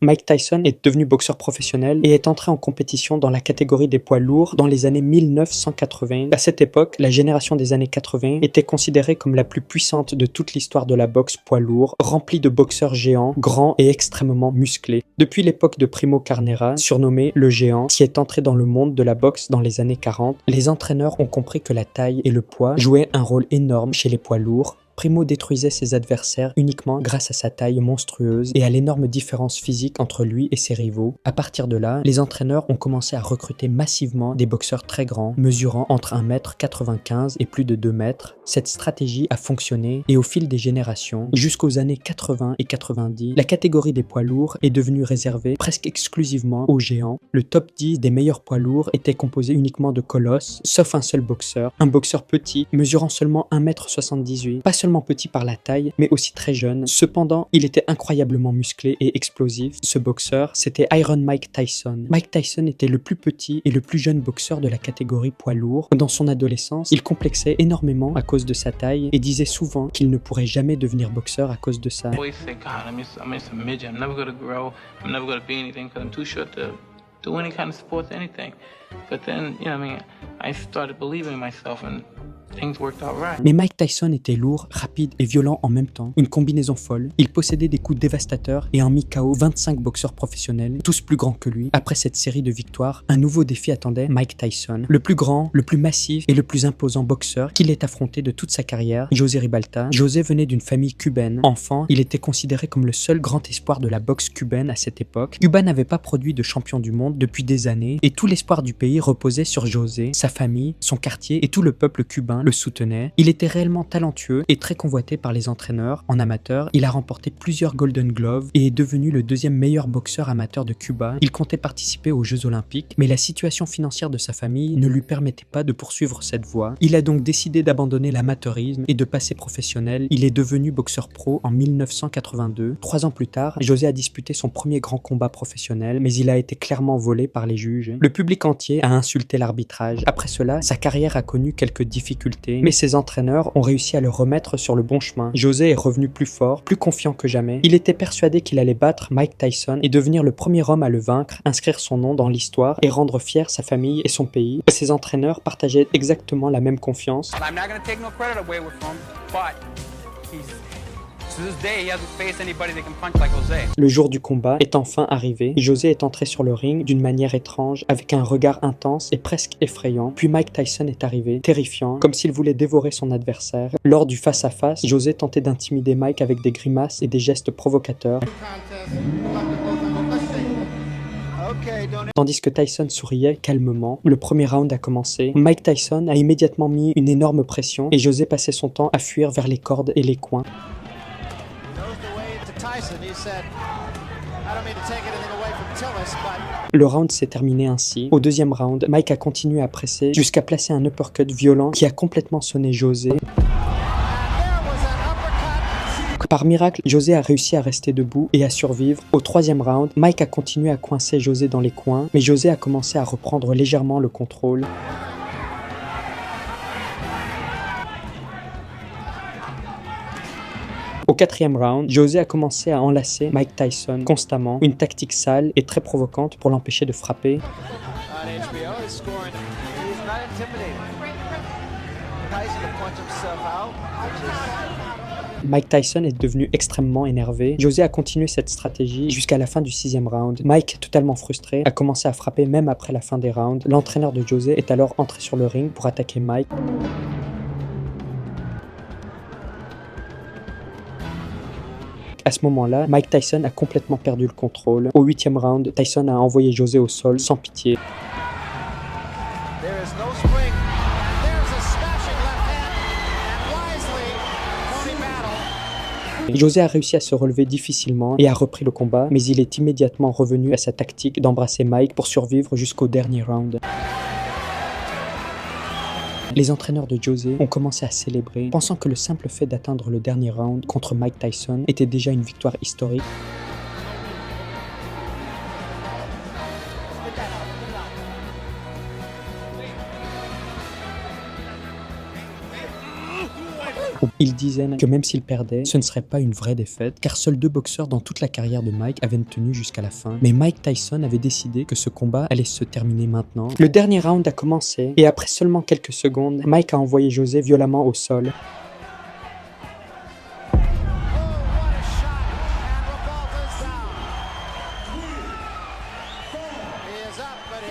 Mike Tyson est devenu boxeur professionnel et est entré en compétition dans la catégorie des poids lourds dans les années 1980. À cette époque, la génération des années 80 était considérée comme la plus puissante de toute l'histoire de la boxe poids lourd, remplie de boxeurs géants, grands et extrêmement musclés. Depuis l'époque de Primo Carnera, surnommé le géant, qui est entré dans le monde de la boxe dans les années 40, les entraîneurs ont compris que la taille et le poids jouaient un rôle énorme chez les poids lourds. Primo détruisait ses adversaires uniquement grâce à sa taille monstrueuse et à l'énorme différence physique entre lui et ses rivaux. À partir de là, les entraîneurs ont commencé à recruter massivement des boxeurs très grands, mesurant entre 1,95 m et plus de 2 mètres. Cette stratégie a fonctionné et au fil des générations, jusqu'aux années 80 et 90, la catégorie des poids lourds est devenue réservée presque exclusivement aux géants. Le top 10 des meilleurs poids lourds était composé uniquement de colosses, sauf un seul boxeur, un boxeur petit, mesurant seulement 1,78 m, pas seulement petit par la taille, mais aussi très jeune. Cependant, il était incroyablement musclé et explosif. Ce boxeur, c'était Iron Mike Tyson. Mike Tyson était le plus petit et le plus jeune boxeur de la catégorie poids lourd. Dans son adolescence, il complexait énormément à cause de sa taille et disait souvent qu'il ne pourrait jamais devenir boxeur à cause de ça. Do any kind of sports, anything. But then, I started believing in myself and things worked out right. Mais Mike Tyson était lourd, rapide et violent en même temps, une combinaison folle. Il possédait des coups dévastateurs et a mis KO 25 boxeurs professionnels, tous plus grands que lui. Après cette série de victoires, un nouveau défi attendait Mike Tyson. Le plus grand, le plus massif et le plus imposant boxeur qu'il ait affronté de toute sa carrière, José Ribalta. José venait d'une famille cubaine. Enfant, il était considéré comme le seul grand espoir de la boxe cubaine à cette époque. Cuba n'avait pas produit de champion du monde depuis des années et tout l'espoir du pays reposait sur José. Sa famille, son quartier et tout le peuple cubain le soutenaient. Il était réellement talentueux et très convoité par les entraîneurs. En amateur, il a remporté plusieurs Golden Gloves et est devenu le deuxième meilleur boxeur amateur de Cuba. Il comptait participer aux Jeux Olympiques, mais la situation financière de sa famille ne lui permettait pas de poursuivre cette voie. Il a donc décidé d'abandonner l'amateurisme et de passer professionnel. Il est devenu boxeur pro en 1982. 3 ans plus tard, José a disputé son premier grand combat professionnel, mais il a été clairement volé par les juges. Le public entier a insulté l'arbitrage. Après cela, sa carrière a connu quelques difficultés, mais ses entraîneurs ont réussi à le remettre sur le bon chemin. José est revenu plus fort, plus confiant que jamais. Il était persuadé qu'il allait battre Mike Tyson et devenir le premier homme à le vaincre, inscrire son nom dans l'histoire et rendre fier sa famille et son pays. Ses entraîneurs partageaient exactement la même confiance. Le jour du combat est enfin arrivé. José est entré sur le ring d'une manière étrange, avec un regard intense et presque effrayant. Puis Mike Tyson est arrivé, terrifiant, comme s'il voulait dévorer son adversaire. Lors du face-à-face, José tentait d'intimider Mike avec des grimaces et des gestes provocateurs. Tandis que Tyson souriait calmement, le premier round a commencé. Mike Tyson a immédiatement mis une énorme pression et José passait son temps à fuir vers les cordes et les coins. Le round s'est terminé ainsi. Au deuxième round, Mike a continué à presser jusqu'à placer un uppercut violent qui a complètement sonné José. Par miracle, José a réussi à rester debout et à survivre. Au troisième round, Mike a continué à coincer José dans les coins, mais José a commencé à reprendre légèrement le contrôle. Au quatrième round, José a commencé à enlacer Mike Tyson constamment, une tactique sale et très provocante pour l'empêcher de frapper. Mike Tyson est devenu extrêmement énervé. José a continué cette stratégie jusqu'à la fin du sixième round. Mike, totalement frustré, a commencé à frapper même après la fin des rounds. L'entraîneur de José est alors entré sur le ring pour attaquer Mike. À ce moment-là, Mike Tyson a complètement perdu le contrôle. Au huitième round, Tyson a envoyé José au sol sans pitié. José a réussi à se relever difficilement et a repris le combat, mais il est immédiatement revenu à sa tactique d'embrasser Mike pour survivre jusqu'au dernier round. Les entraîneurs de José ont commencé à célébrer, pensant que le simple fait d'atteindre le dernier round contre Mike Tyson était déjà une victoire historique. Il disait que même s'il perdait, ce ne serait pas une vraie défaite, car seuls 2 boxeurs dans toute la carrière de Mike avaient tenu jusqu'à la fin. Mais Mike Tyson avait décidé que ce combat allait se terminer maintenant. Le dernier round a commencé, et après seulement quelques secondes, Mike a envoyé José violemment au sol.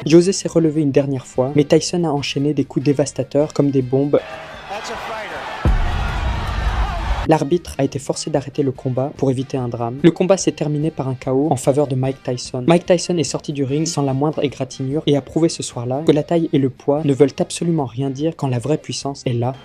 José s'est relevé une dernière fois, mais Tyson a enchaîné des coups dévastateurs comme des bombes. L'arbitre a été forcé d'arrêter le combat pour éviter un drame. Le combat s'est terminé par un KO en faveur de Mike Tyson. Mike Tyson est sorti du ring sans la moindre égratignure et a prouvé ce soir-là que la taille et le poids ne veulent absolument rien dire quand la vraie puissance est là.